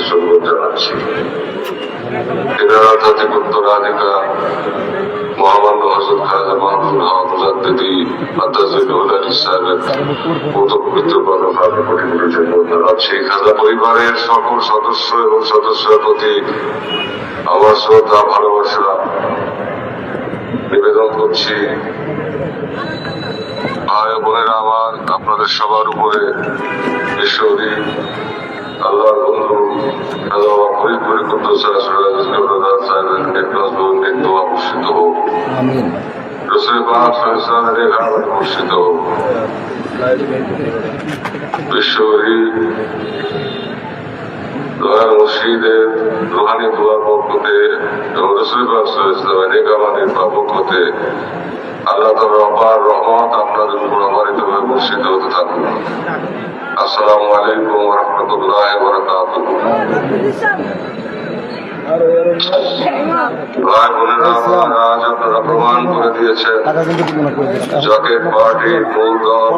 সম্মান জানাচ্ছি। এরা আধ্যাত্মিক উত্তরাধিকার মহামান্য হযরত খাজা মাহমুদুল হক মুজাদ্দিদি আদাজুল আলী সাহেবের পবিত্র কর্মকাণ্ডে কোটি কোটি জন্ম জানাচ্ছি। খাজা পরিবারের সকল সদস্য এবং সদস্যের প্রতি আমার শ্রদ্ধা ভালোবাসা নিবেদন করছি। ভাই বোনেরা আমার, আপনাদের সবার উপরে ঈশ্বরী আল্লাহর বন্ধু আল্লাহ পরিপূর্ণ কুদ্দুস সাহেবের নেতৃত্ব বর্ষিত হোক। রাসূল পাক সাল্লাল্লাহু আলাইহি ওয়াসাল্লামের বর্ষিত হোক। ঈশ্বরী দয়াল মুর্শিদের রুহানি দোয়ার বরকতে এবং রাসূল পাক সাল্লাল্লাহু আলাইহি ওয়াসাল্লামের নেকামানির বরকতে আল্লাহ তাআলার অপার রহমত আপনাদের উপর অবারিতভাবে বর্ষিত হতে থাকুন। আসসালামু আলাইকুম ওয়া রাহমাতুল্লাহি ওয়া বারাকাতুহু। ভাই বোনেরা আমার, আজ আপনারা প্রমাণ করে দিয়েছেন জাকের পার্টির মূল দল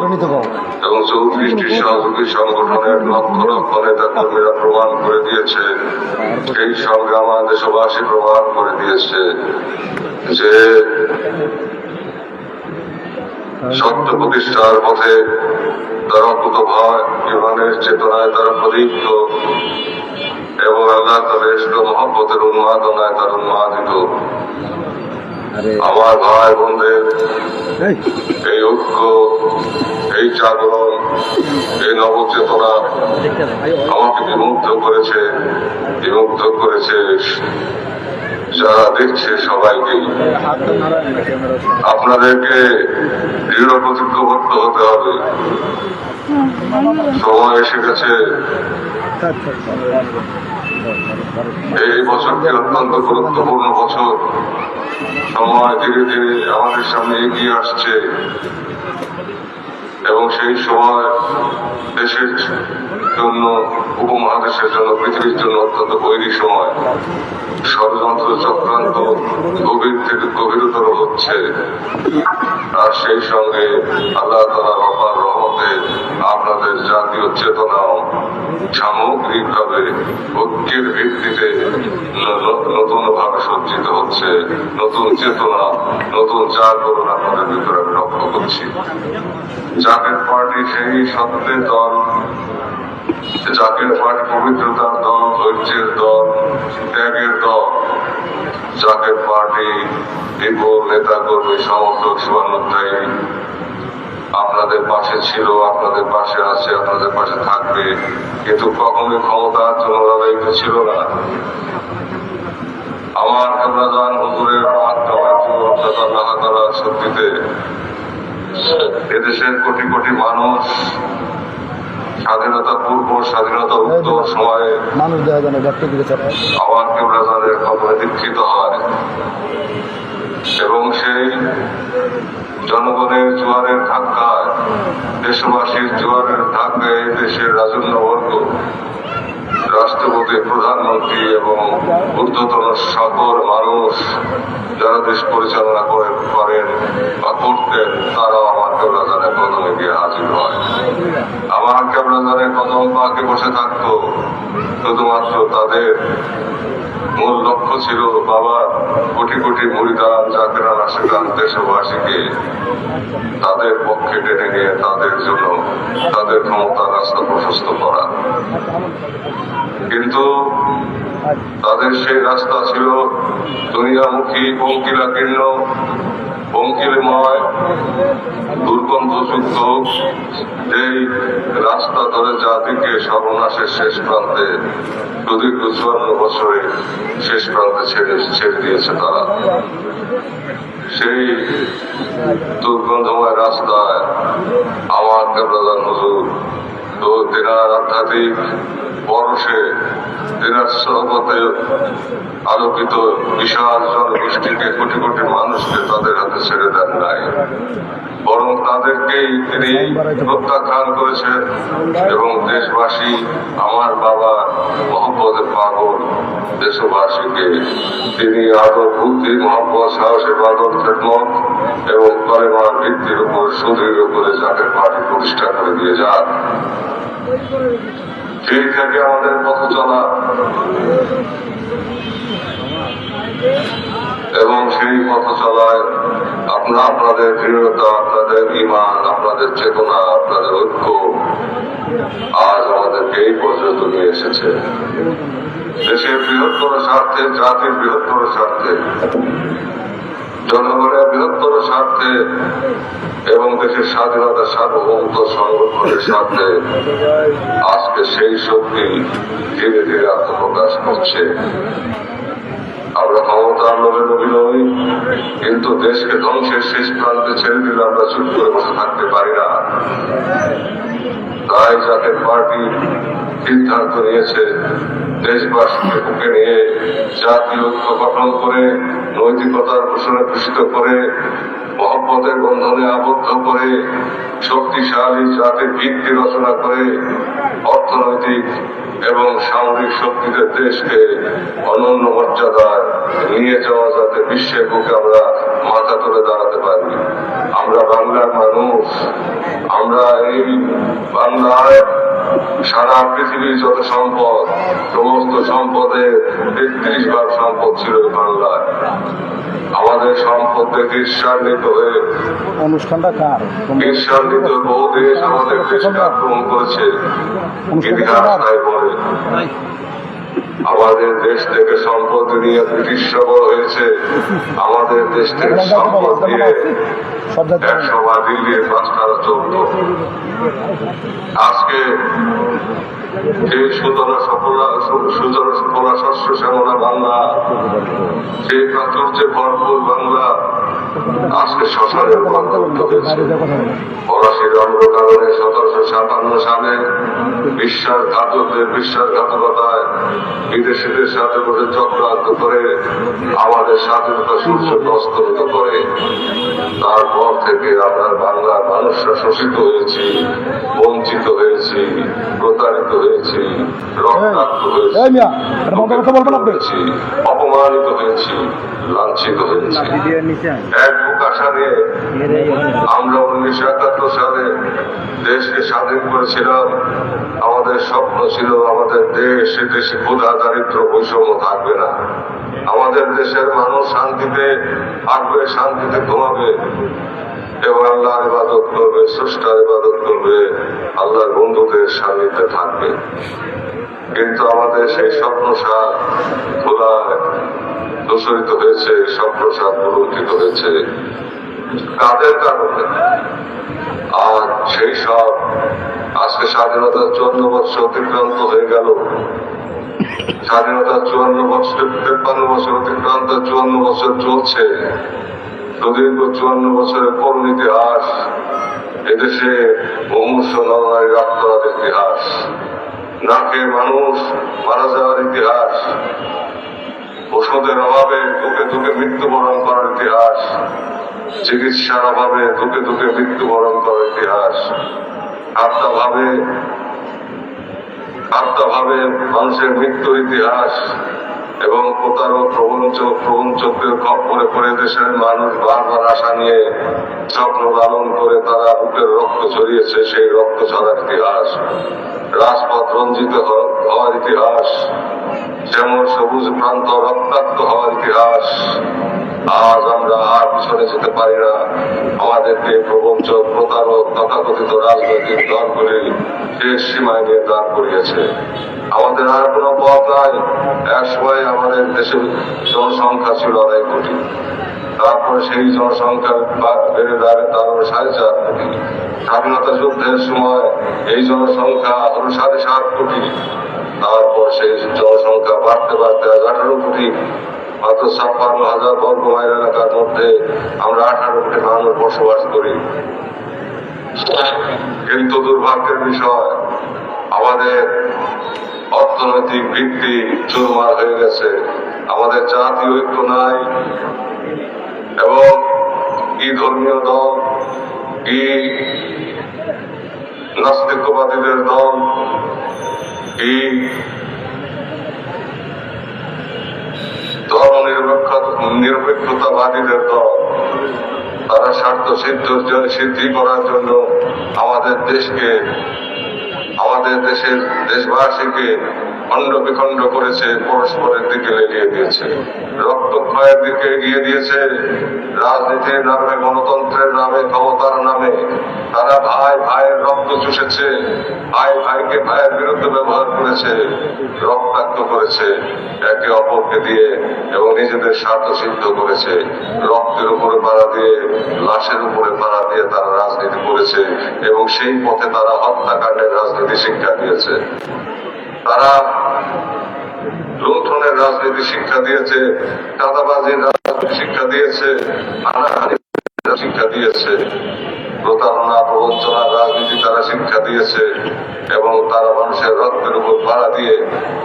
এবং 34টি সহযোগী সংগঠনের লক্ষ লক্ষ নেতা কর্মীরা প্রমাণ করে দিয়েছে, এই সঙ্গে আমার দেশবাসী প্রমাণ করে দিয়েছে যে সত্য প্রতিষ্ঠার পথে তারা অকুত ভয় ইমানের চেতনায় তারা প্রদীপ্ত এবং আল্লাহ তাদের মহব্বতের উন্মাদনায় তারা উন্মাদিত। আমার ভাই বোনদের এই ঐক্য, এই জাগরণ, এই নবচেতনা আমাকে বিমুগ্ধ করেছে যারা দেখছে সবাইকেই। আপনাদেরকে দৃঢ় প্রতিজ্ঞবদ্ধ হতে হবে। সময় এসে গেছে। এই বছরটি অত্যন্ত গুরুত্বপূর্ণ বছর। সময় ধীরে ধীরে আমাদের সামনে এগিয়ে আসছে এবং সেই সময় দেশের জন্য, উপমহাদেশের জন্য, পৃথিবীর জন্য অত্যন্ত বৈরী সময়। ষড়যন্ত্র চক্রান্ত গভীর থেকে গভীরতর হচ্ছে, আর সেই সঙ্গে আল্লাহ তাআলার অপার রহমতে আপনাদের জাতীয় চেতনাও সামগ্রিকভাবে ঐক্যের ভিত্তিতে নতুন ভাবে সজ্জিত হচ্ছে। নতুন চেতনা, নতুন জাগরণ আপনাদের ভিতরে আমি লক্ষ্য করছি। জাকের পার্টি সেই সত্যের দল, জাকের পার্টি পবিত্রতার দল, ধৈর্যের দল, ত্যাগের দল। জাকের পার্টি বিপুল নেতা কর্মী সমর্থক শুভানুধ্যায়ী আপনাদের পাশে ছিল, আপনাদের পাশে আছে, আপনাদের পাশে থাকবে, কিন্তু কখনোই ক্ষমতার জন্য লড়াইতে ছিল না। আমার কেবলাজান হুজুরের শক্তিতে এদেশের কোটি কোটি মানুষ স্বাধীনতা পূর্ব, স্বাধীনতা উত্তর সময়ে আমার কেবলাজানের খবরে দীক্ষিত হয় এবং সেই জনগণের জোয়ারের ধাক্কায়, দেশবাসীর জোয়ারের ধাক্কায় দেশের রাজন্যবর্গ, রাষ্ট্রপতি, প্রধানমন্ত্রী এবং ঊর্ধ্বতন সকল মানুষ যারা দেশ পরিচালনা করেন বা করতেন, তারাও আমার কেবলাজানের কদমে গিয়ে হাজির হয়। আমার কেবলাজানের কদম পাকে বসে থাকতো। শুধুমাত্র তাদের মূল লক্ষ্য ছিল বাবা কোটি কোটি মুরিদান, জাকেরান, আশিকান দেশবাসীকে তাদের পক্ষে টেনে নিয়ে তাদের জন্য তাদের ক্ষমতার রাস্তা প্রশস্ত করা। কিন্তু তাদের সেই রাস্তা ছিল দুনিয়ামুখী, পঙ্কিলাকীর্ণ, পঙ্কিলময়, দুর্গন্ধযুক্ত। এই রাস্তা ধরে জাতিকে সর্বনাশের শেষ প্রান্তে, সুদীর্ঘ 54 বছরে শেষ প্রান্তে ছেড়ে দিয়েছে তারা। সেই দুর্গন্ধময় রাস্তায় আমার কেবলাজান হুজুর তো তেনার আধ্যাত্মিক পরশে, তেনার সহপথে আলোকিত বিশাল জনগোষ্ঠীকে, কোটি কোটি মানুষকে তাদের হাতে ছেড়ে দেন নাই, বরং তাদেরকেই তিনি প্রত্যাখ্যান করেছেন এবং দেশবাসী, আমার বাবা মহব্বতে পাগল দেশবাসীকে তিনি আদর, বুদ্ধি, মহব্বত, সাহস, ইবাদত, খেদমত এবং কলেমার ভিত্তির উপর সুদৃঢ় করে জাকের পার্টি প্রতিষ্ঠা করে দিয়ে যান। সেই থেকে আমাদের পথ চলা এবং সেই পথ চলায় আপনাদের দৃঢ়তা, আপনাদের ঈমান, আপনাদের চেতনা, আপনাদের ঐক্য আজ আমাদেরকে এই পর্যন্ত নিয়ে এসেছে। দেশের বৃহত্তর স্বার্থে, জাতির বৃহত্তর স্বার্থে, জনগণের বৃহত্তর স্বার্থে এবং দেশের স্বাধীনতা, সার্বভৌমত্ব সংরক্ষণের স্বার্থে আজকে সেই শক্তি ধীরে ধীরে আত্মপ্রকাশ করছে। আমরা ক্ষমতার লোভে লোভী নই, কিন্তু দেশকে ধ্বংসের শেষ প্রান্তে ছেড়ে দিলে আমরা চুপ করে বসে থাকতে পারি না। তাই জাতীয় পার্টি সিদ্ধান্ত নিয়েছে দেশবাসীকে বুকে নিয়ে জাতীয় ঐক্য গঠন করে, নৈতিকতার ঘোষণা ঘোষিত করে, মহব্বতের বন্ধনে আবদ্ধ করে, শক্তিশালী জাতির ভিত্তি রচনা করে অর্থনৈতিক এবং সামরিক শক্তিতে দেশকে অনন্য মর্যাদায় নিয়ে যাওয়া, যাতে বিশ্বের বুকে আমরা মাথা তুলে দাঁড়াতে পারি। আমরা বাংলার মানুষ, আমরা এই বাংলায় সারা পৃথিবীর যত সম্পদ, সমস্ত সম্পদের 33 ভাগ সম্পদ ছিল বাংলায়। আমাদের সম্পদ থেকে ঈর্ষান্বিত হয়ে ঈর্ষান্বিত বহু দেশ আমাদের দেশকে আক্রমণ করেছে। ইতিহাস তাই বলে আমাদের দেশ থেকে সম্পদ নিয়ে ব্রিটিশ সবল হয়েছে, আমাদের দেশ থেকে সম্পদ দিয়ে একসময় দিল্লির বাস্তারা চলত। আজকে সেই সুজলা সফলা শস্য শ্যামলা বাংলা, সেই প্রাচুর্যে ভরপুর বাংলা আজকে শ্মশানে রূপান্তরিত হয়েছে। ফরাসির অন্ধকারণে 1757 সালে বিশ্বাসঘাতকদের বিশ্বাসঘাতকতায় বিদেশিদের সাথে করে চক্রান্ত করে আমাদের স্বাধীনতা সূর্যকে অস্তমিত করে। তারপর থেকে আমরা বাংলার মানুষরা শোষিত হয়েছি, বঞ্চিত হয়েছি, প্রতারিত হয়েছি, রক্তাক্ত হয়েছি, অপমানিত হয়েছি, লাঞ্ছিত হয়েছি। এক বুক আশা নিয়ে আমরা 1971 সালে দেশকে স্বাধীন করেছিলাম। আমাদের স্বপ্ন ছিল আমাদের দেশে ক্ষুধা, দারিদ্র, বৈষম্য থাকবে না। আমাদের দেশের মানুষ শান্তিতে থাকবে, শান্তিতে ঘুমাবে এবং আল্লাহর ইবাদত করবে, স্রষ্টার ইবাদত করবে, আল্লাহর বন্ধুদের সান্নিধ্যে থাকবে। কিন্তু আমাদের সেই স্বপ্নসাদ খোলায় দূষিত হয়েছে, স্বপ্নসাদ প্রলুণ্ঠিত হয়েছে। কাদের কারণে? আর সেই সব আজকে স্বাধীনতার 54 বছর অতিক্রান্ত হয়ে গেল। স্বাধীনতার 54 বছর, 53 বছর অতিক্রান্ত, 54 বছর চলছে। সুদীর্ঘ 54 বছরের করুণ ইতিহাস, এদেশে মুমূর্ষ নরনারীর আত্মরার ইতিহাস, নাকে মানুষ মারা যাওয়ার ইতিহাস, ওষুধের অভাবে ধুকে ধুকে মৃত্যুবরণ করার ইতিহাস, চিকিৎসার অভাবে ধুকে ধুকে মৃত্যুবরণ করার ইতিহাস, আত্মাভাবে মানুষের মৃত্যুর ইতিহাস এবং প্রতারক প্রবঞ্চকের খপ্পরে পড়ে দেশের মানুষ বারবার আশা নিয়ে স্বপ্ন লালন করে তারা বুকের রক্ত ছড়িয়েছে, সেই রক্ত ছড়ার ইতিহাস, রাজপথ রঞ্জিত হওয়ার ইতিহাস, যেমন সবুজ প্রান্ত রক্তাক্ত হওয়ার ইতিহাস। আজ আমরা আর পিছনে যেতে পারি না। আমাদেরকে প্রবঞ্চক, প্রতারক, তথাকথিত রাজনৈতিক দলগুলি শেষ সীমায় নিয়ে দাঁড় করিয়েছে। আমাদের আর কোনো পথ নাই। এক সময় আমাদের দেশের জনসংখ্যা ছিল 2.5 কোটি, তারপরে সেই জনসংখ্যা বেড়ে দাঁড়ায় তার 4.5 কোটি। স্বাধীনতা যুদ্ধের সময় এই জনসংখ্যা হল 7.5 কোটি, তারপর সেই জনসংখ্যা বাড়তে বাড়তে 18 কোটি। মাত্র 56,000 বর্গ মাইল এলাকার মধ্যে আমরা 18 কোটি মানুষ বসবাস করি। কিন্তু দুর্ভাগ্যের বিষয়, আমাদের অর্থনৈতিক ভিত্তি চুরমার হয়ে গেছে, আমাদের জাতীয় ঐক্য নাই এবং কি ধর্মীয় দল, কি নাস্তিকবাদীদের দল, কি ধর্ম নিরপেক্ষতাবাদীদের দল, তারা স্বার্থ সিদ্ধি করার জন্য আমাদের দেশকে আমাদের দেশবাসীকে খণ্ড বিখণ্ড করেছে, পরস্পরের দিকে লেলিয়ে দিয়েছে, রক্তক্ষয়ের দিকে এগিয়ে দিয়েছে। রাজনীতির নামে, গণতন্ত্রের নামে, ক্ষমতার নামে তারা ভাই ভাইয়ের রক্ত চুষেছে, ভাই ভাইকে ভাইয়ের বিরুদ্ধে ব্যবহার করেছে, রক্তাক্ত করেছে একে অপরকে দিয়ে এবং নিজেদের স্বার্থ সিদ্ধ করেছে। রক্তের উপরে পাড়া দিয়ে, লাশের উপরে পাড়া দিয়ে তারা রাজনীতি করেছে এবং সেই পথে তারা হত্যাকাণ্ডের রাজনীতি শিক্ষা দিয়েছে। তারা লুণ্ঠনের রাজনীতি শিক্ষা দিয়েছে, চাঁদাবাজির রাজনীতি শিক্ষা দিয়েছে, হানাহানি শিক্ষা দিয়েছে, প্রতারণা প্রবঞ্চনার রাজনীতি তারা শিক্ষা দিয়েছে এবং তারা মানুষের রক্তের উপর পাড়া দিয়ে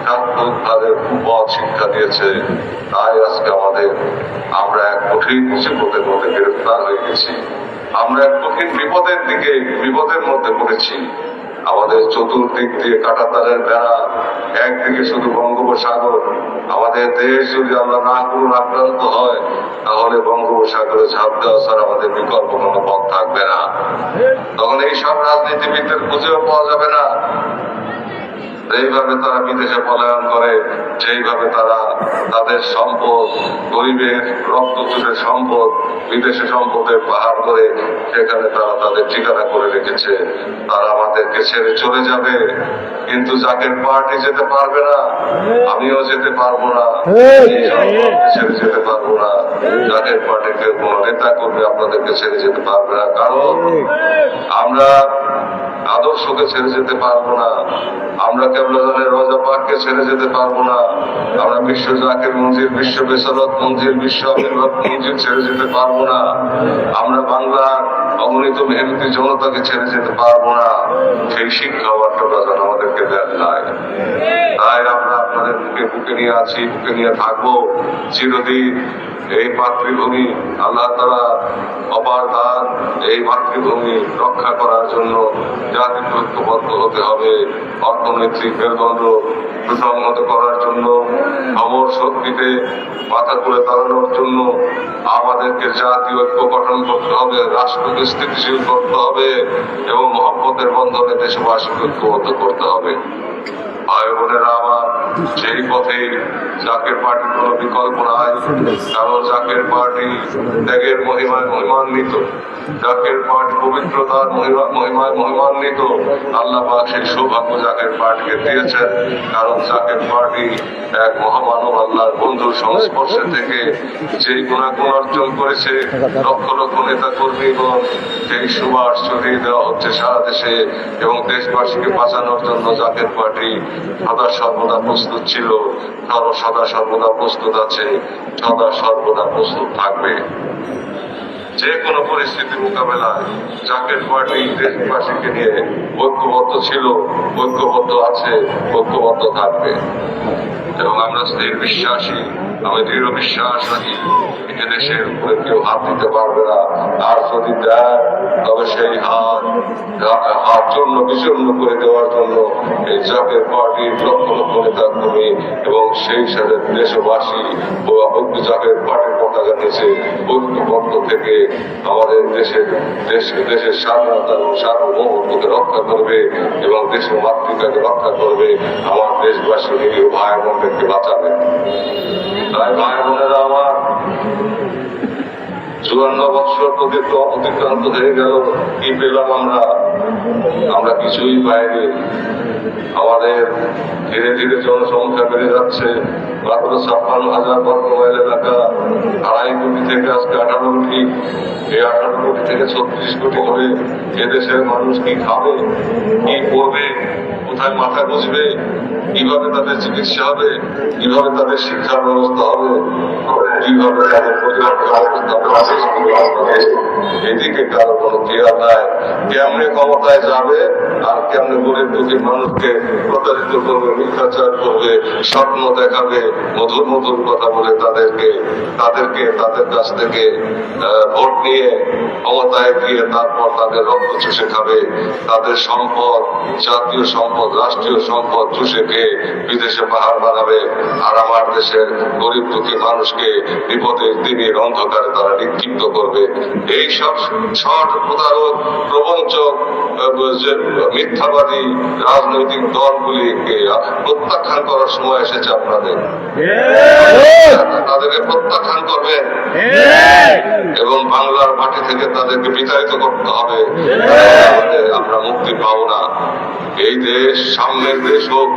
স্বার্থ উদ্ধারের কুপথ শিক্ষা দিয়েছে। তাই আজকে আমরা এক কঠিন মুসিবতের মধ্যে গ্রেফতার হয়ে গেছি। আমরা এক কঠিন বিপদের মধ্যে পড়েছি। আমাদের চতুর্দিক দিয়ে কাঁটাতারের বেড়া, একদিকে শুধু বঙ্গোপসাগর। আমাদের দেশ যদি আমরা না করুন আক্রান্ত হয়, তাহলে বঙ্গোপসাগরে ঝাঁপ দেওয়া ছাড়া আমাদের বিকল্প কোনো পথ থাকবে না। তখন এইসব রাজনীতিবিদদের খুঁজেও পাওয়া যাবে না। যেইভাবে তারা বিদেশে পলায়ন করে, সেইভাবে তারা তাদের সম্পদ, গরিবের রক্ত চুষে সম্পদ, বিদেশে সম্পদের পাহাড় করে সেখানে তারা তাদের ঠিকানা করে রেখেছে। তারা আমাদেরকে ছেড়ে চলে যাবে, কিন্তু জাকের পার্টি যেতে পারবে না, আমিও যেতে পারবো না, ছেড়ে যেতে পারবো না। জাকের পার্টিকে কোনো নেতা কর্মী আপনাদেরকে ছেড়ে যেতে পারবে না, কারণ আমরা আদর্শকে ছেড়ে যেতে পারবো না, আমরা কেবলাজানের রজা পাককে ছেড়ে যেতে পারবো না, আমরা বিশ্ব জাকির মঞ্জিল, বিশ্ব বেসারত মঞ্জিল, বিশ্ব আবির্ভাব মঞ্জিল ছেড়ে যেতে পারবো না, আমরা বাংলার অগণিত মেহনতি জনতাকে ছেড়ে যেতে পারবো না। সেই শিক্ষা কেবলাজান আমাদেরকে দেন নাই। তাই আমরা আপনাদের বুকে নিয়ে আছি, বুকে নিয়ে থাকবো চিরদিন। এই মাতৃভূমি আল্লাহ তাআলা অপার দান, এই মাতৃভূমি রক্ষা করার জন্য জাতিকে ঐক্যবদ্ধ হতে হবে। অর্থনৈতিক মেরুদণ্ড সুসংহত করার জন্য, অমর শক্তিতে মাথা তুলে দাঁড়ানোর জন্য আমাদেরকে জাতীয় ঐক্য গঠন করতে হবে, রাষ্ট্রকে স্থিতিশীল করতে হবে এবং মহব্বতের বন্ধনে দেশবাসীকে ঐক্যবদ্ধ করতে হবে। ভাই বোনেরা আমার, সেই পথে জাকের পার্টির কোন বিকল্প নাই। কারণ জাকের পার্টি ত্যাগের মহিমায় মহিমান্বিত, জাকের পার্টি পবিত্রতার মহিমায় মহিমান্বিত। আল্লাহ পাক সেই সৌভাগ্য জাকের পার্টিকে দিয়েছেন, কারণ জাকের পার্টি এক মহামানব আল্লাহর বন্ধুর সংস্পর্শে থেকে যেই গুণাগুণ অর্জন করেছে, লক্ষ লক্ষ নেতা কর্মীগণ সেই সুবাস ছড়িয়ে দেওয়া হচ্ছে সারা দেশে এবং দেশবাসীকে বাঁচানোর জন্য জাকের পার্টি সদা সর্বদা প্রস্তুত ছিল, সদা সর্বদা প্রস্তুত আছে, সদা সর্বদা প্রস্তুত থাকবে। যে কোনো পরিস্থিতি মোকাবেলায় জাকের পার্টি দেশবাসীকে নিয়ে ঐক্যবদ্ধ ছিল, ঐক্যবদ্ধ আছে, ঐক্যবদ্ধ থাকবে। এবং আমরা স্থির বিশ্বাসী, আমি দৃঢ় বিশ্বাস রাখি যে দেশের উপরে কেউ হাত দিতে পারবে না। আর যদি দেয়, তবে সেই হাত জন্য বিচূর্ণ করে দেওয়ার জন্য এই জাকের পার্টির লক্ষ লক্ষ নেতা কর্মী এবং সেই সাথে দেশবাসী ও জাকের পার্টির পতাকা নিচে ঐক্যবদ্ধ থেকে আমাদের দেশের স্বাধীনতা এবং সার্বভৌমত্বকে রক্ষা করবে এবং দেশের মাতৃকাকে রক্ষা করবে, আমার দেশবাসী নিরীহ ভাই বোনদেরকে বাঁচাবে। তাই ভাই বোনেরা আমার, 54 বছর অতিক্রান্ত হয়ে গেল, কি পেলাম আমরা কিছুই পাইনি। আমাদের ধীরে ধীরে জনসংখ্যা বেড়ে যাচ্ছে, মাত্র 56,000 বর্গ মাইল এলাকা, 2.5 কোটি থেকে আজকে 18 কোটি, এই 18 কোটি থেকে 36 কোটি হলে এদেশের মানুষ কি খাবে, কি করবে, কোথায় মাথা গুঁজবে, কিভাবে তাদের চিকিৎসা হবে, কিভাবে তাদের শিক্ষার ব্যবস্থা হবে, কিভাবে তাদের এদিকে কারো কোনো খেয়াল নাই। কেমনে ক্ষমতায় যাবে আর কেমনে গরিব দুঃখী মানুষকে প্রতারিত করবে, মিথ্যাচার করবে, স্বপ্ন দেখাবে, মধুর মধুর কথা বলে তাদের কাছ থেকে ভোট নিয়ে ক্ষমতায় গিয়ে তারপর তাদের রক্ত চুষে খাবে, তাদের সম্পদ, জাতীয় সম্পদ, রাষ্ট্রীয় সম্পদ চুষে খেয়ে বিদেশে পাহাড় বানাবে, আর আমার দেশের গরিব দুঃখী মানুষকে বিপদের দিনের অন্ধকারে তারা নিক্ষিপ্ত করবে। এই সব ষট প্রতারক, প্রবঞ্চক, মিথ্যাবাদী রাজনৈতিক দলগুলিকে প্রত্যাখ্যান করার সময় এসেছে আপনাদের। তাদেরকে প্রত্যাখ্যান করবেন এবং বাংলার মাটি থেকে তাদেরকে বিতাড়িত করতে হবে। আমরা মুক্তি পাবো না। এই দেশ সামনের দেশ হোক,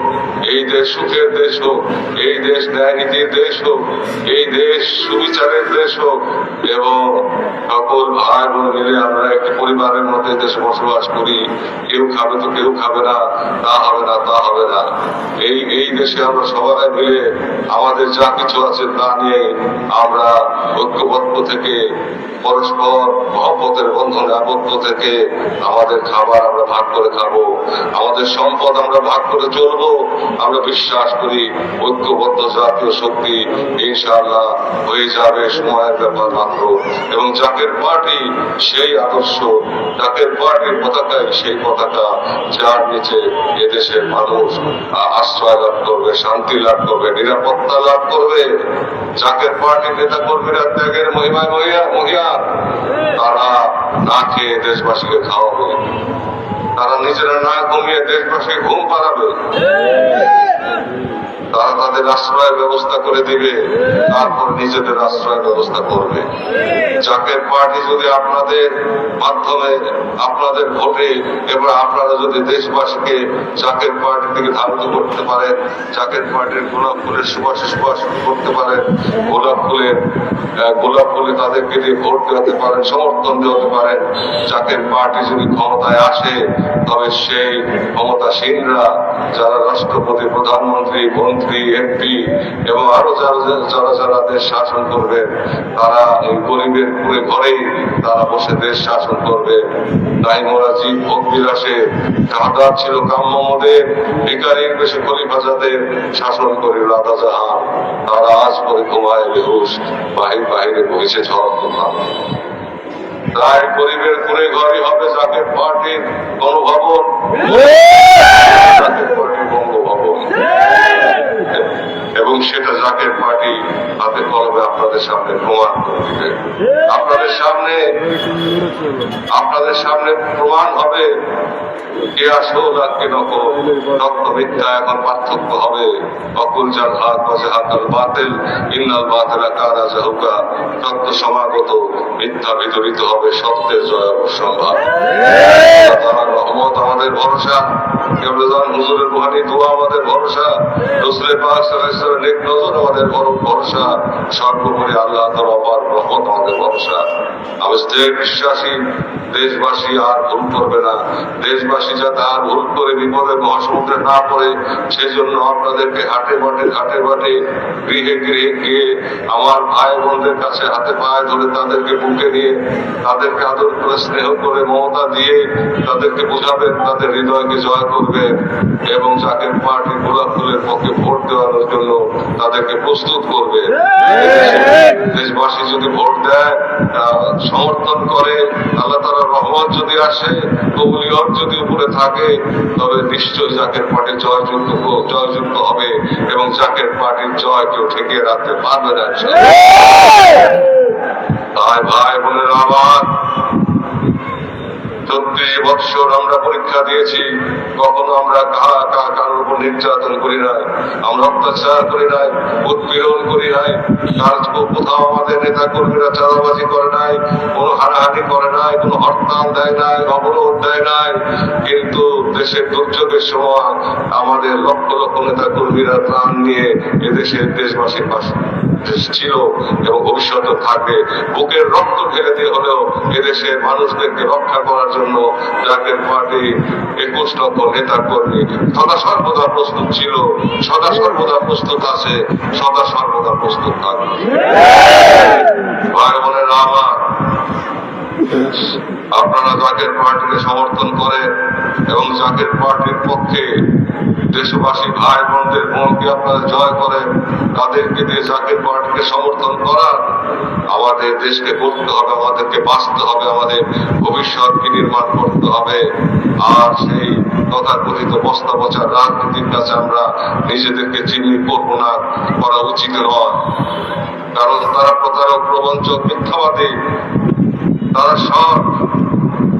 এই দেশ সুখের দেশ হোক, এই দেশ ন্যায় নীতির দেশ হোক, এই দেশ সুবিচারের দেশ হোক, এবং সকল ভাই বোন মিলে আমরা একটি পরিবারের মধ্যে দেশে বসবাস করি। কেউ খাবে তো কেউ খাবে না, তা হবে না, তা হবে না। এই দেশে আমরা সবাই মিলে আমাদের যা কিছু আছে তা নিয়ে আমরা ঐক্যবদ্ধ থেকে, পরস্পর মহব্বতের বন্ধনে আবদ্ধ থেকে আমাদের খাবার আমরা ভাগ করে খাবো, আমাদের সম্পদ আমরা ভাগ করে চলবো। আমরা বিশ্বাস করি ঐক্যবদ্ধ জাতীয় শক্তি ইনশাআল্লাহ হয়ে যাবে, সময়ের ব্যাপার মাত্র। এবং জাকের পার্টি সেই আদর্শ, জাকের পার্টির পতাকায় সেই পতাকা, যার নিচে এদেশের মানুষ আশ্রয় লাভ করবে, শান্তি লাভ করবে, নিরাপত্তা লাভ করবে। জাকের পার্টির নেতা কর্মীরা ত্যাগের মহিমায় মহিয়ান, তারা না খেয়ে দেশবাসীকে খাওয়াবে, তারা নিজেরা না ঘুমিয়ে দেশবাসীকে ঘুম পাড়াবে, তারা তাদের আশ্রয়ের ব্যবস্থা করে দিবে, তারপর নিজেদের আশ্রয়ের ব্যবস্থা করবে। জাকের পার্টি যদি আপনাদের মাধ্যমে, আপনাদের ভোটে, এবার আপনারা যদি দেশবাসীকে জাকের পার্টি থেকে ধাবিত করতে পারেন, জাকের পার্টির গোলাপ ফুলের সুবাসে সুবাস করতে পারেন, গোলাপ ফুলে তাদেরকে দিয়ে ভোট দেওয়াতে পারেন, সমর্থন দেওয়াতে পারেন, জাকের পার্টি যদি ক্ষমতায় আসে, তবে সেই ক্ষমতাসীনরা, যারা রাষ্ট্রপতি, প্রধানমন্ত্রী, মন্ত্রী, এমপি এবং আরো যারা দেশ শাসন করবে, তারা এই গরিবের পুরে ঘরেই তারা বসে দেশ শাসন করবে। তাই মোরা জীব ভোগ বিলাসে শাহাদাত ছিল কাম্য মোদের, ভিখারির বেশি খলিফা যাদের, শাসন করি রাধা জাহান, তারা আজ পরে ঘুমায় বেহুশ, বাহিরে বইছে ঝড় তুফান। তাই গরিবের পুরে ঘরই হবে জাকের পার্টির গণভবন, জাকের পার্টির বঙ্গভবন, এবং সেটা জাকের পার্টি হাতে কলমে আপনাদের সামনে প্রমাণ করে দিবে। আপনাদের সামনে প্রমাণ হবে কে আসল আর কে নকল, সত্য মিথ্যা এখন পার্থক্য হবে। অকুল জাল হাত বাজে হাকাল বাতিল, ইন্নাল বাতিলা কানা জাহুকা, সত্য সমাগত, মিথ্যা বিতরিত হবে, সত্যের জয় অবশ্যম্ভাব। তাআলার রহমত আমাদের ভরসা, কেবলান হুজুরের রুহানি দোয়া আমাদের ভরসা, রাসূল পাক সাল্লাল্লাহু আলাইহি ওয়াসাল্লামের নেক নজর আমাদের বড় ভরসা, সর্বোপরি আল্লাহ তাআলার অপার রহমত আমাদের ভরসা। আমি স্থির বিশ্বাসী দেশবাসী আর ভুল করবে না, দেশবাসী যাতে আর ভুল করে বিপদে মহাসমুদ্রে না পড়ে, সেজন্য আপনাদেরকে হাটে বাটে গৃহে গিয়ে আমার ভাই বোনদের কাছে হাতে পায়ে ধরে তাদেরকে বুকে নিয়ে তাদেরকে আদর করে, স্নেহ করে, মমতা দিয়ে তাদেরকে বোঝাবেন, তাদের হৃদয়কে জয় করবে এবং জাকের পার্টি গোলাপ ফুলের পক্ষে ভোট দেওয়ানোর জন্য তাদেরকে প্রস্তুত করবে। দেশবাসী যদি ভোট দেয়, সমর্থন করে, আল্লাহ তাআলার রহমত যদি আসে, কবুলিয়ত যদি উপরে থাকে, তবে নিশ্চয়ই জাকের পার্টি জয়যুক্ত হবে এবং জাকের পার্টির জয় কেউ ঠেকিয়ে রাখতে পারবে না। তাই ভাই বোনেরা আমার, ৩৬ বৎসর আমরা পরীক্ষা দিয়েছি, কখনো আমরা কারোর উপর নির্যাতন করি নাই, আমরা অত্যাচার করি নাই, উৎপীড়ন করি নাই, কোথাও আমাদের নেতা কর্মীরা চাঁদাবাজি করে নাই, কোনো হানাহানি করে নাই, কোনো হরতাল দেয় নাই, অবরোধ দেয় নাই। কিন্তু দেশের দুর্যোগের সময় আমাদের লক্ষ লক্ষ নেতা কর্মীরা প্রাণ নিয়ে এদেশের দেশবাসীর পাশে ছিল এবং ভবিষ্যতে থাকবে। বুকের রক্ত ঢেলে দিয়ে হলেও এদেশের মানুষদেরকে রক্ষা করার জন্য জাকের পার্টি ২১ লক্ষ নেতা কর্মী সদা সর্বদা প্রস্তুত ছিল, সদা সর্বদা প্রস্তুত আছে, সদা সর্বদা প্রস্তুত থাকবে। ভাই বোনেরা আমার, আপনারা জাকের পার্টিকে সমর্থন করে এবং জাকের পার্টির পক্ষে দেশবাসী ভাই বোনদের মনকে আপনারা জয় করেন, তাদেরকে দিয়ে জাকের পার্টিকে সমর্থন করার। আমাদের দেশকে করতে হবে, আমাদেরকে বাঁচতে হবে, আমাদের ভবিষ্যৎকে নির্মাণ করতে হবে। আর সেই তথাকথিত বস্তা পচা রাজনীতির কাছে আমরা নিজেদেরকে চিহ্নিত করবো না, করা উচিত নয়। কারণ তারা প্রতারক, প্রবঞ্চক, মিথ্যাবাদী, তারা সব,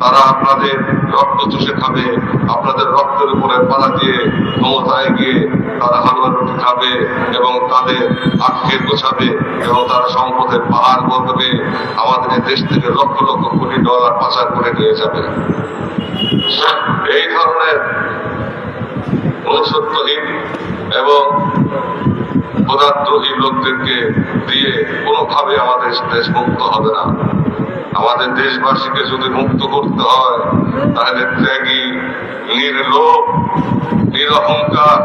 তারা আপনাদের রক্ত চুষে খাবে, আপনাদের রক্তের উপরে পালা দিয়ে ক্ষমতায় গিয়ে তারা হালুয়া রুটি খাবে এবং তাদের আক্ষেপ গোছাবে এবং তারা সম্পদের পাহাড় বলবে, আমাদের দেশ থেকে লক্ষ লক্ষ কোটি ডলার পাচার করে নিয়ে যাবে। এই ধরনের মনুষ্যত্বহীন এবং খোদাদ্রোহী লোকদেরকে দিয়ে কোনোভাবে আমাদের দেশ মুক্ত হবে না। আমাদের দেশবাসীকে যদি মুক্ত করতে হয় তাহলে ত্যাগী, নির্লোভ, নিরহংকার,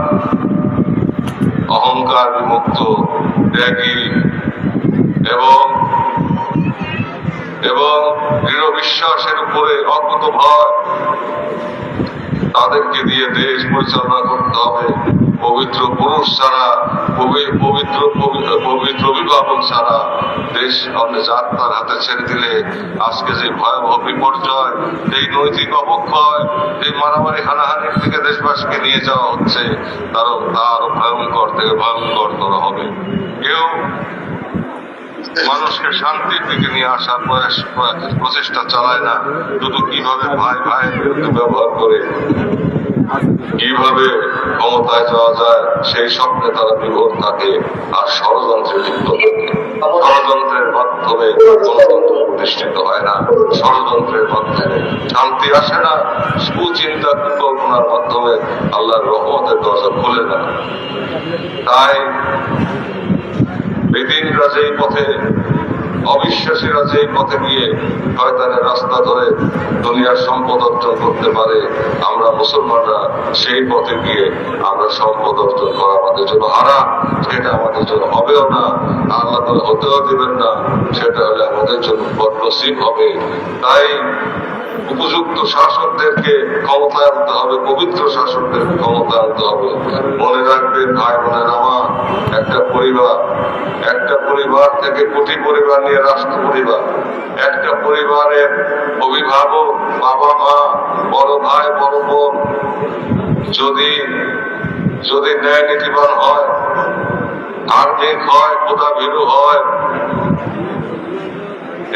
অহংকার বিমুক্ত, ত্যাগী এবং দৃঢ় বিশ্বাসের উপরে অকুত ভয়, তাদেরকে দিয়ে দেশ পরিচালনা করতে হবে। পবিত্র পুরুষ ছাড়া, পবিত্র অভিভাবক ছাড়া দেশ আমাদের যাত্রার হাতে ছেড়ে দিলে আজকে যে ভয়াবহ বিপর্যয়, এই নৈতিক অবক্ষয়, এই মারামারি হানাহানির থেকে দেশবাসীকে নিয়ে যাওয়া হচ্ছে, তারও ভয়ঙ্কর থেকে ভয়ঙ্কর করা হবে। কেউ মানুষকে শান্তির দিকে নিয়ে আসার প্রচেষ্টা চালায় না, শুধু কিভাবে ভাই ভাইয়ের বিরুদ্ধে ব্যবহার করে কিভাবে ক্ষমতায় যাওয়া যায় সেই স্বপ্নে তারা বিভোর থাকে আর ষড়যন্ত্রে লিপ্ত থাকে। ষড়যন্ত্রের মাধ্যমে গণতন্ত্র প্রতিষ্ঠিত হয় না, ষড়যন্ত্রের মাধ্যমে শান্তি আসে না, কুচিন্তা পরিকল্পনার মাধ্যমে আল্লাহর রহমতের দরজা খুলে না। তাই বেদিনরা যেই পথে, অবিশ্বাসীরা যেই পথে গিয়ে শয়তানের রাস্তা ধরে দুনিয়ার সম্পদ অর্জন করতে পারে, আমরা মুসলমানরা সেই পথে গিয়ে আমরা সম্পদ অর্জন করা আমাদের জন্য হারাম, সেটা আমাদের জন্য হবেও না, আল্লাহ তাআলা হতেও দিবেন না, সেটা হলে আমাদের জন্য বদনসিব হবে। তাই উপযুক্ত শাসকদেরকে ক্ষমতায় আনতে হবে, পবিত্র শাসকদেরকে ক্ষমতায় আনতে হবে। মনে রাখবেন ভাই বোনের আমার, একটা পরিবার থেকে কোটি পরিবার নিয়ে রাষ্ট্র পরিবার, একটা পরিবারের অভিভাবক, বাবা মা, বড় ভাই, বড় বোন যদি ন্যায় নীতিবান হয়, ধার্মিক হয়, খোদাভীরু হয়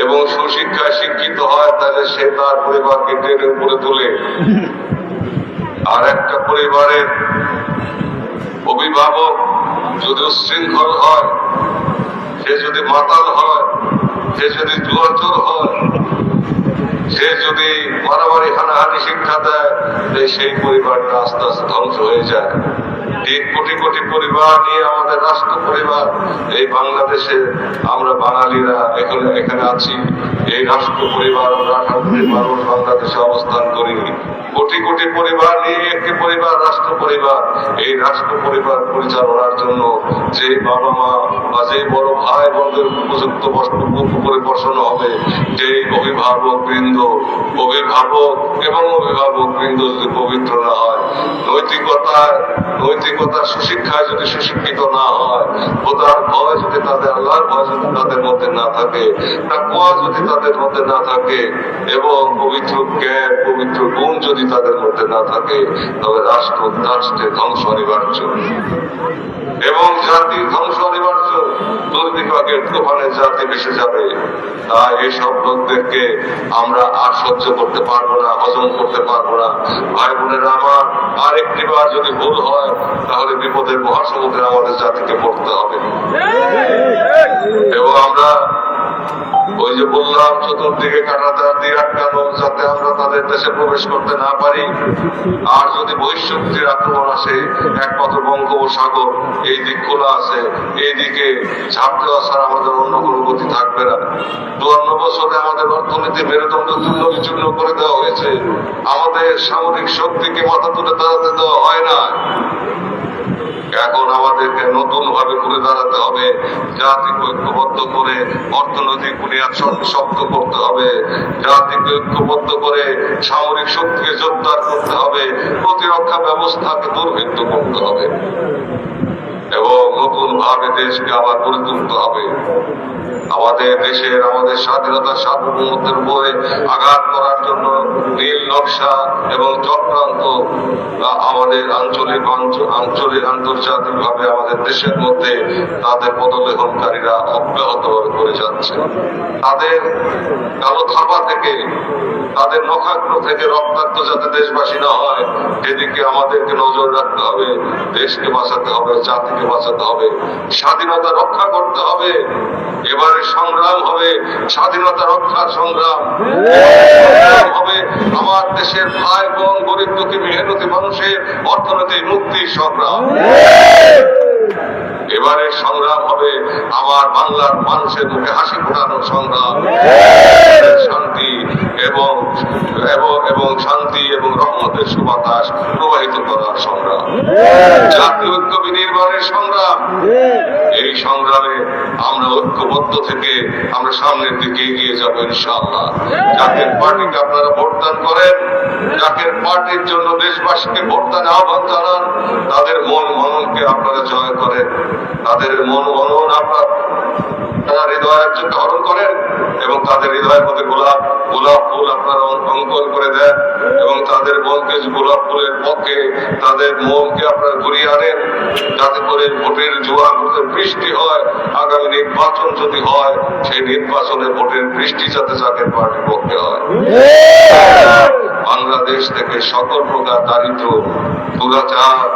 এবং সুশিক্ষায় শিক্ষিত হয়, তাহলে সে তার পরিবারকে টেনে উপরে তোলে। আর একটা পরিবারের অভিভাবক যদি উচ্ছৃঙ্খল হয়, সে যদি মাতাল হয়, সে যদি জুয়াচোর হয়, সে যদি মারামারি হানাহানি শিক্ষা দেয়, সেই পরিবারটা আস্তে আস্তে ধ্বংস হয়ে যায়। এই কোটি কোটি পরিবার নিয়ে আমাদের রাষ্ট্র পরিবার, এই বাংলাদেশে আমরা বাঙালিরা এখানে আছি, এই রাষ্ট্র পরিবার আমরা 18 মানুষ বাংলাদেশে অবস্থান করি। কোটি কোটি পরিবার নিয়ে একটি পরিবার রাষ্ট্র পরিবার, এই রাষ্ট্র পরিবার পরিচালনার জন্য যে বাবা মা বা যে বড় ভাই বোনদের উপযুক্ত উপরে বসানো হবে, যে অভিভাবক বৃন্দ যদি পবিত্র না হয়, নৈতিকতা সুশিক্ষায় যদি সুশিক্ষিত না হয়, খোদার ভয় যদি তাদের, আল্লাহর ভয় যদি তাদের মধ্যে না থাকে, তাকওয়া যদি তাদের মধ্যে না থাকে এবং পবিত্র জ্ঞান, পবিত্র গুণ যদি তাদের মধ্যে না থাকে, তবে রাষ্ট্রের ধ্বংস অনিবার্য এবং জাতির ধ্বংস অনিবার্য। দুর্বিপাকের তুফানে জাতি ভেসে যাবে। তাই এইসব লোকদেরকে আমরা আর সহ্য করতে পারবো না, হজম করতে পারবো না। ভাই বোনেরা আমার, আর একটি বার যদি ভুল হয় তাহলে বিপদের মহাসমুদ্রে আমাদের জাতিকে পড়তে হবে। এবং আমরা ওই যে বললাম, চতুর্দিকে কাঁটাতার দিয়ে আটকানো, যাতে আমরা তাদের দেশে প্রবেশ করতে না পারি। আর যদি বহিঃশক্তির আক্রমণ আসে, একমাত্র বঙ্গোপসাগর এই দিক খোলা আছে, এই দিকে ঝাঁপ দেওয়া ছাড়া আমাদের অন্য কোনো গতি থাকবে না। 52 বছরে আমাদের অর্থনীতি মেরুদণ্ড তুল্য বিচূর্ণ করে দেওয়া হয়েছে, আমাদের সামরিক শক্তিকে মাথা তুলে দাঁড়াতে দেওয়া হয় না। এখন আমাদেরকে নতুন ভাবে ঘুরে দাঁড়াতে হবে, জাতিকে ঐক্যবদ্ধ করে অর্থনৈতিক বুনিয়াদ শক্ত করতে হবে, জাতিকে ঐক্যবদ্ধ করে সামরিক শক্তিকে জোরদার করতে হবে, প্রতিরক্ষা ব্যবস্থাকে দুর্বৃত্ত করতে হবে এবং নতুন ভাবে দেশ দেশকে আবার গড়ে তুলতে হবে। আমাদের দেশের আমাদের স্বাধীনতার সার্বভৌমত্বের উপরে আঘাত করার জন্য নীল নকশা এবং চক্রান্ত আমাদের আঞ্চলিক আন্তর্জাতিক ভাবে আমাদের দেশের মধ্যে তাদের পদলেখনকারীরা অব্যাহতভাবে করে যাচ্ছে। তাদের কালো থাবা থেকে, তাদের নখাগ্র থেকে রক্তাক্ত যাতে দেশবাসী না হয় সেদিকে আমাদেরকে নজর রাখতে হবে। দেশকে বাঁচাতে হবে, জাতিকে বাঁচাতে হবে, স্বাধীনতা রক্ষা করতে হবে। এবারে সংগ্রাম হবে স্বাধীনতা রক্ষার সংগ্রাম হবে আমার দেশের ভাই বোন গরিব দুঃখী মেহনতি মানুষের অর্থনৈতিক মুক্তির সংগ্রাম। এবারে সংগ্রাম হবে আমার বাংলার মানুষের মুখে হাসি ফোটানোর সংগ্রাম, শান্তি এবং শান্তি এবং রহমতের সুবাতাস প্রবাহিত করার সংগ্রাম, জাতীয় ঐক্য বিনির্মাণের সংগ্রাম। এই সংগ্রামে আমরা ঐক্যবদ্ধ থেকে আমরা সামনের দিকে এগিয়ে যাব ইনশাআল্লাহ। জাতীয় পার্টিকে আপনারা ভোটদান করেন, জাতীয় পার্টির জন্য দেশবাসীকে ভোটদান আহ্বান জানান। তাদের মন মননকে আপনারা জয় করেন, তাদের মন মনন আপনারা হৃদয়ের চোখে হরণ করেন এবং তাদের হৃদয়ের মধ্যে গোলাপ ফুল আপনারা অঙ্কন করে দেন এবং তাদের মনকে গোলাপ ফুলের পক্ষে তাদের মনকে আপনারা ঘুরিয়ে আনেন, যাতে করে ভোটের জোয়ার বৃষ্টি হয়। আগামী নির্বাচন যদি হয় সেই নির্বাচনে ভোটের বৃষ্টি যাতে জাতীয় পার্টির পক্ষে হয়। বাংলাদেশ থেকে সকল প্রকার দারিদ্র, দুরাচার,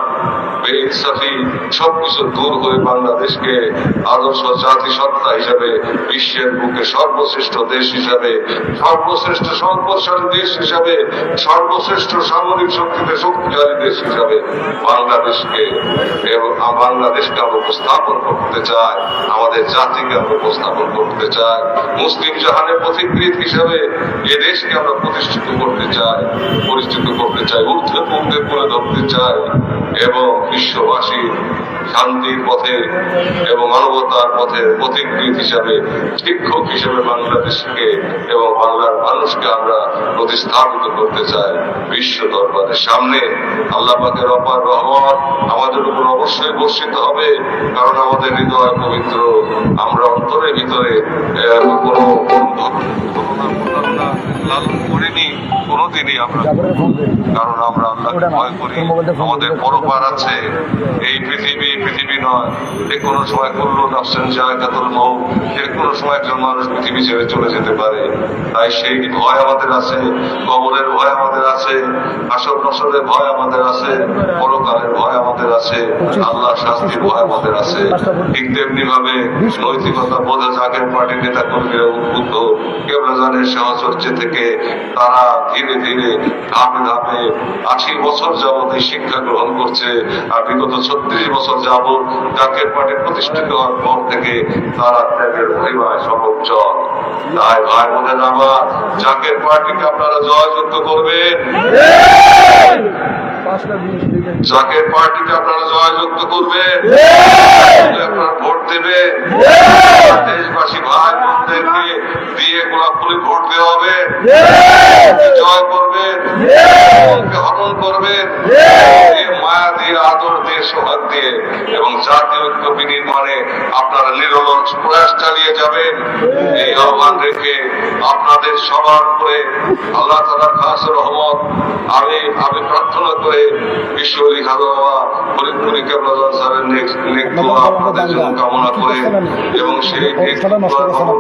বেইনসাফি সবকিছু দূর হয়ে বাংলাদেশকে আদর্শ জাতিসত্তা হিসাবে বিশ্বের বুকে সর্বশ্রেষ্ঠ দেশ হিসাবে, সর্বশ্রেষ্ঠ সম্পদশালী দেশ হিসাবে, সর্বশ্রেষ্ঠ সামরিক শক্তিতে শক্তিশালী দেশ হিসাবে বাংলাদেশকে আমরা উপস্থাপন করতে চাই। আমাদের জাতিকে আমরা উপস্থাপন করতে চাই। মুসলিম জাহানের পথিকৃৎ হিসাবে এ দেশকে আমরা প্রতিষ্ঠিত করতে চাই, ঊর্ধ্বে পুর্ধে তুলে ধরতে চাই এবং বিশ্ববাসী শান্তির পথে এবং মানবতার পথে পথিকৃৎ হিসাবে, শিক্ষক হিসেবে বাংলাদেশকে এবং বাংলার মানুষকে আমরা প্রতিস্থাপিত করতে চাই বিশ্ব দরবারের সামনে। আল্লাহ পাকের অপার রহমত আমাদের উপর অবশ্যই বর্ষিত হবে, কারণ আমাদের হৃদয় পবিত্র। আমরা অন্তরের ভিতরে কোনো লালন করিনি কোনোদিনই আমরা, কারণ আমরা আল্লাহকে ভয় করি। আমাদের পরপার আছে, এই পৃথিবী নয়। যে কোনো সময় কুল্লু নাফসিন যায়কাতুল মউত, যে কোনো সময় একজন মানুষ পৃথিবী ছেড়ে চলে যেতে পারে। তাই সেই ভয় আমাদের আছে, কবরের ভয় আমাদের আছে, হাসর নাসরের ভয় আমাদের আছে, পরকালের ভয় আমাদের আছে, আল্লাহ শাস্তির ভয় আমাদের আছে। ঠিক তেমনি ভাবে নৈতিকতা বোধে জাতীয় পার্টির নেতা কর্মীরা উদ্বুদ্ধ, কেবলাজানের সাহচর্য থেকে তারা ধীরে ধীরে ধাপে ধাপে 80 বছর যাবত এই শিক্ষা গ্রহণ করছে। আর বিগত 36 বছর যাবত জাতীয় পার্টি প্রতিষ্ঠিত হওয়ার পর থেকে তারা ত্যাগের পরিবায় সর্বোচ্চল। তাই ভাই বোনের আমার জাতীয় পার্টিকে আপনারা জয়যুক্ত করবেন, জাতীয় পার্টিকে আপনারা জয়যুক্ত করবেন, আপনারা ভোট দেবেন। দেশবাসী ভাই বোনদেরকে দিয়ে গোলাপ ফুলে ভোট দেওয়া হবে, জয় করবেন, হরণ করবেন, মায়া দিয়ে, আদর দিয়ে, সোহাগ দিয়ে এবং জাতীয় ঐক্য বিনির্মাণে আপনারা নিরলস প্রয়াস চালিয়ে যাবেন। এই আহ্বান রেখে আপনাদের সবার উপরে আল্লাহ তাআলার খাস রহমত আমি প্রার্থনা করে ঈশ্বরী হাদওয়া ফরিদপুরি কেবলাজান স্যারের নেক দোয়া আপনাদের জন্য কামনা করে এবং সেই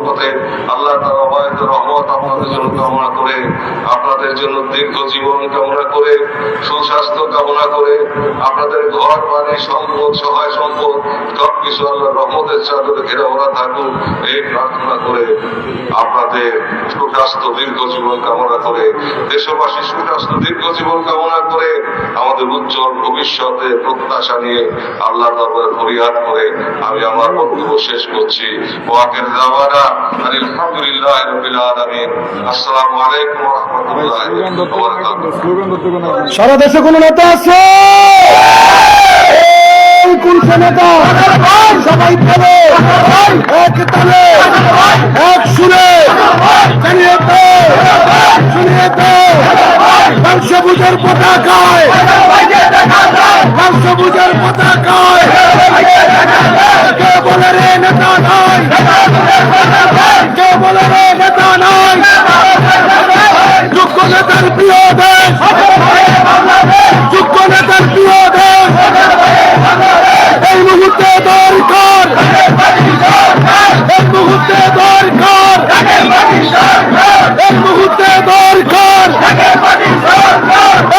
পথে আল্লাহ তাআলা অবাধ রহমত আপনাদের জন্য কামনা করে, আপনাদের জন্য দীর্ঘ জীবন কামনা করে, সুস্বাস্থ্য কামনা করে, আপনাদের ঘর বাড়ি সম্পদ সহায় সম্পদ সবকিছু আল্লাহ রহমতের চাদরে ঘেরা ওরা থাকুক এই প্রার্থনা করে, আপনাদের সুস্বাস্থ্য দীর্ঘ জীবন কামনা করে, দেশবাসী সুস্বাস্থ্য দীর্ঘ জীবন কামনা করে, আমাদের উজ্জ্বল ভবিষ্যতে প্রত্যাশা নিয়ে আল্লাহর দরবারে ফরিয়াদ করে আমি আমার বক্তব্য শেষ করছি। ওয়াকিল দাওয়ানা আলহামদুলিল্লাহি রাব্বিল আলামিন। আসসালামু আলাইকুম ওয়া রাহমাতুল্লাহি ওয়া বারাকাতুহু। সারা দেশে কোন নেতা আছে? কোন নেতা? সবাই বলে এক তালে এক সুরে জানিয়ে দে, শুনিয়ে দে, লাল সবুজের পতাকায়, লাল সবুজের পতাকায় কে বলে কেউ বলে রে নেতা নাই, যোগ্য নেতার প্রিয় দেশ, যোগ্য নেতার প্রিয় দেশ, এই মুহূর্তে দরকার, এই মুহূর্তে দরকার, এই মুহূর্তে দরকার,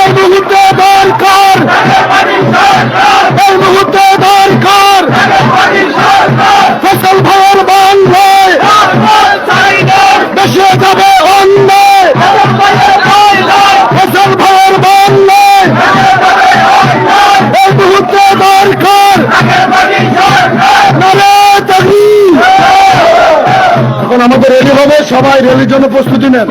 এই মুহূর্তে দরকার, এই মুহূর্তে দরকার ফসল ভাইয়ের বাংলায় দেশে যাবে অন্যায়, ফসল ভাইয়ের বাংলায় এই মুহূর্তে দরকার নারে তাকবীর। এখন আমাদের রেলি হবে, সবাই রেলির জন্য প্রস্তুতি নেন।